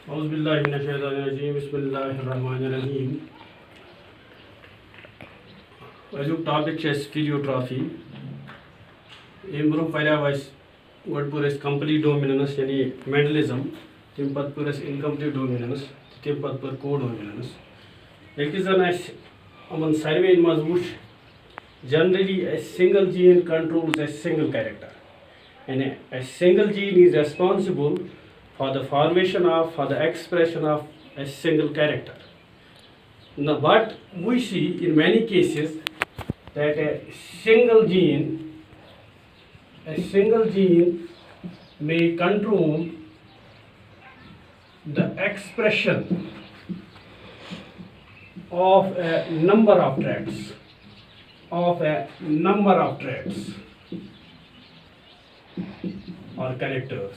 Auzubillahiminash-shaytanir-rajeem. Bismillahir-rahmanir-rahim. Azuk topic is physiotrophy. Improve was what pur is complete dominance yani mentalism. Tim pat pur is incomplete dominance. Tim pat pur co-dominance. It is an among survey in Mazbush. Generally, a single gene controls a single character, and a single gene is responsible for the formation of, for the expression of a single character. Now, what we see in many cases that a single gene may control the expression of a number of traits, or characters.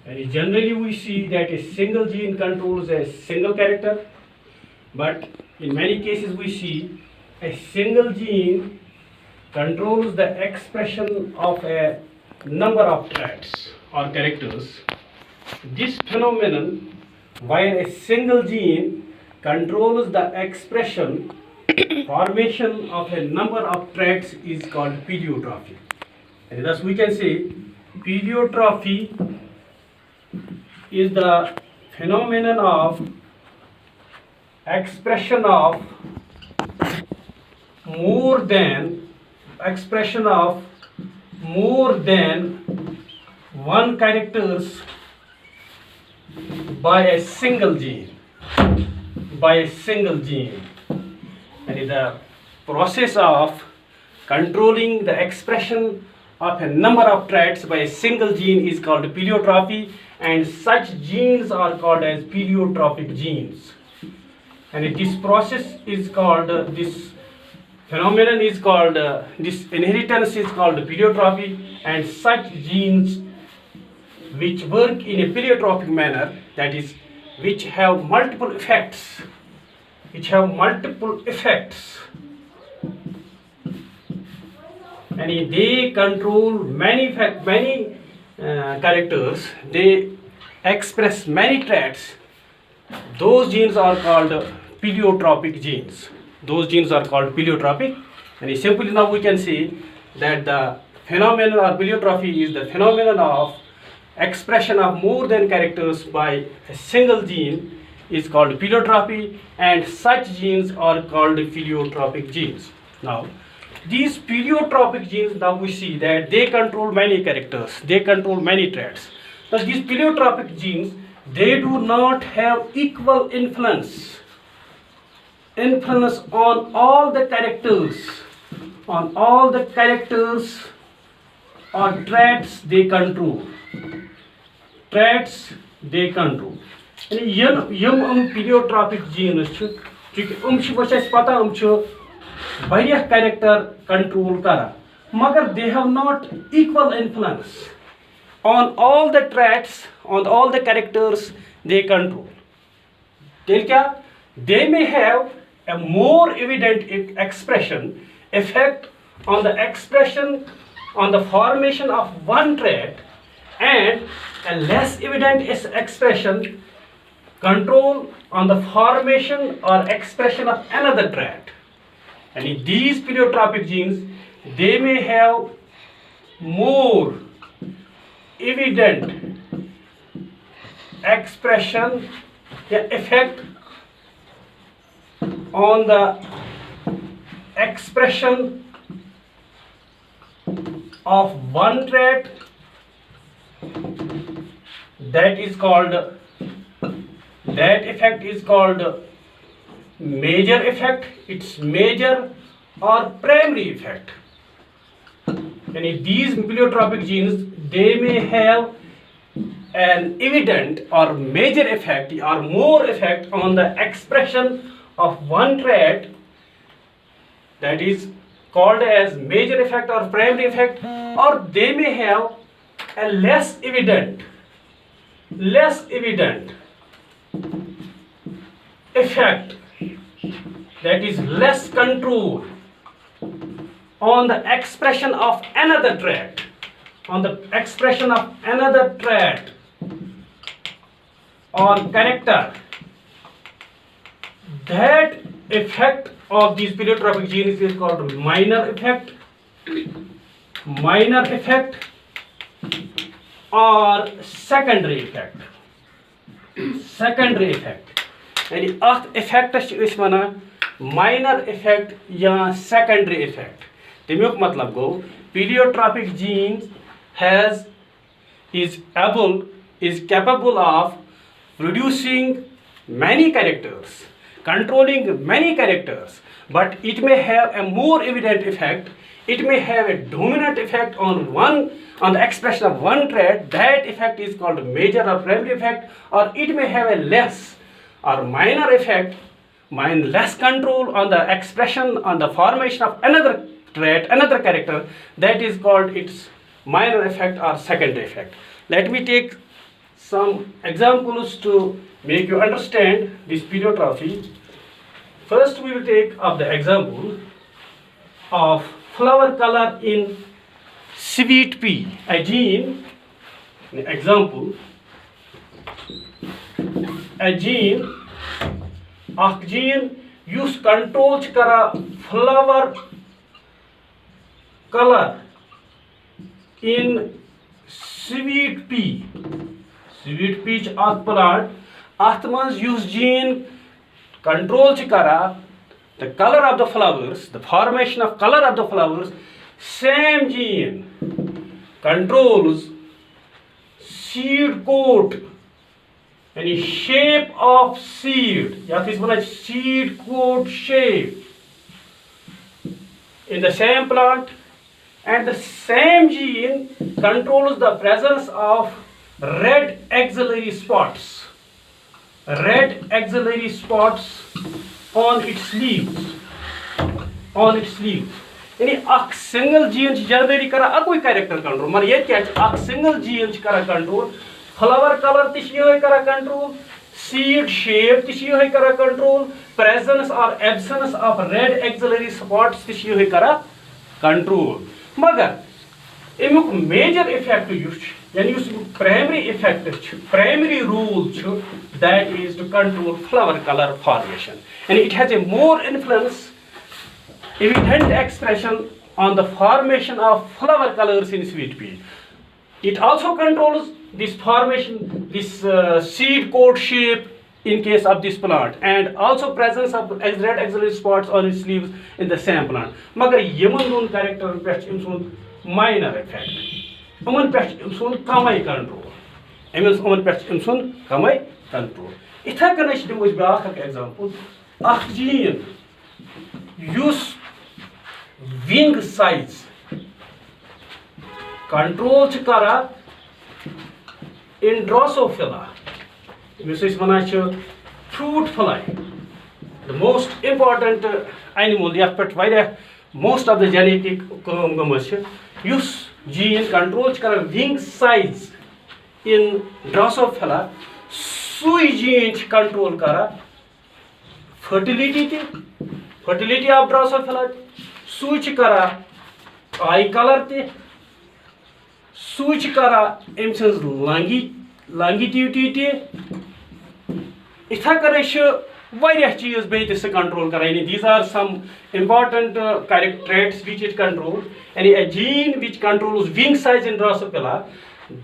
And generally we see that a single gene controls a single character, but in many cases we see a single gene controls the expression of a number of traits or characters. This phenomenon, where a single gene controls the expression, formation of a number of traits, is called pleiotropy. And thus we can say pleiotropy is the phenomenon of expression of more than one characters by a single gene. And the process of controlling the expression of a number of traits by a single gene is called pleiotropy, and such genes are called as pleiotropic genes. And this process is called, this phenomenon is called, this inheritance is called pleiotropy, and such genes which work in a pleiotropic manner, that is, which have multiple effects, and they control many characters, they express many traits. Those genes are called pleiotropic genes. And simply now we can see that the phenomenon or pleiotropy is the phenomenon of expression of more than characters by a single gene is called pleiotropy, and such genes are called pleiotropic genes. Now, these pleiotropic genes, now we see that they control many characters, they control many traits. Now, these pleiotropic genes, they do not have equal influence on all the characters, or traits they control. And yum pleiotropic genes, various character control kara, magar they have not equal influence on all the traits, on all the characters they control. They may have a more evident expression effect on the expression, on the formation of one trait, and a less evident expression control on the formation or expression of another trait. And in these pleiotropic genes, they may have more evident expression, effect on the expression of one trait, that effect is called major effect, it's major or primary effect. And in these pleiotropic genes, they may have an evident or major effect or more effect on the expression of one trait, that is called as major effect or primary effect, or they may have a less evident effect, that is less control on the expression of another trait, or character that effect of these pleiotrophic genes is called minor effect or secondary effect. Secondary effect यानी अथ effects वनान minor effect या secondary effect तमियुक मतलब गो pleiotrophic gene is capable of producing many characters, controlling many characters, but it may have a more evident effect. It may have a dominant effect on the expression of one trait. That effect is called major or primary effect, or it may have a less or minor effect, less control on the expression, on the formation of another trait, another character. That is called its minor effect or secondary effect. Let me take some examples to make you understand this pleiotropy. First we will take up the example of flower color in sweet pea. A gene, example, a gene, akh gene use control kara flower color in sweet pea. Sweet pea is a plant. Athmans use gene control kara the color of the flowers, the formation of color of the flowers. Same gene controls seed coat, any shape of seed. That is one seed coat shape in the same plant, and the same gene controls the presence of red axillary spots. Red axillary spots on its leaves. On its leaves. यानी एक single gene generally करा अकोई character control मगर ये क्या एक single gene करा control flower colour तिशियो करा कंट्रोल सीड शेप तिशियो करा कंट्रोल प्रेजेंस और absence of red axillary spots तिशियो करा कंट्रोल मगर एमुक मेजर इफेक्ट युस यानी उस primary effect primary rule that is to control flower color formation, and it has a more influence, evident expression on the formation of flower colors in sweet pea. It also controls this formation, this seed coat shape in case of this plant, and also presence of red axillary spots on its leaves in the same plant. Magar yeman don character pech imsun minor effect. Aman pech imsun kamai control. Aman pech imsun kamai control. Itha kana shdim was baak example. Akh gene use wing size control kara in Drosophila. This is one fruit fly, the most important animal. Most of the genetic use gene controls wing size in Drosophila. Sui gene control fertility of Drosophila. Sui kara eye color. Sui kara emsons longevity. Itha kare various cheese base control karani. These are some important traits which it controls. And a gene which controls wing size in Drosophila,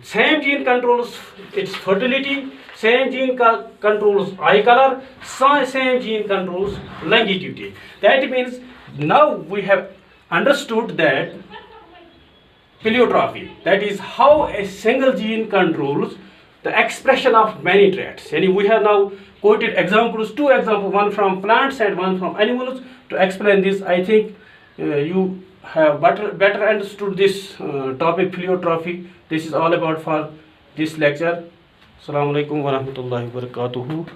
same gene controls its fertility, same gene controls eye color, same gene controls longevity. That means now we have understood that pleiotropy, that is how a single gene controls the expression of many traits. And we have now quoted examples, two examples, one from plants and one from animals. To explain this, I think you have better understood this topic, pleiotropy. This is all about for this lecture. Assalamu alaikum wa rahmatullahi wa barakatuhu.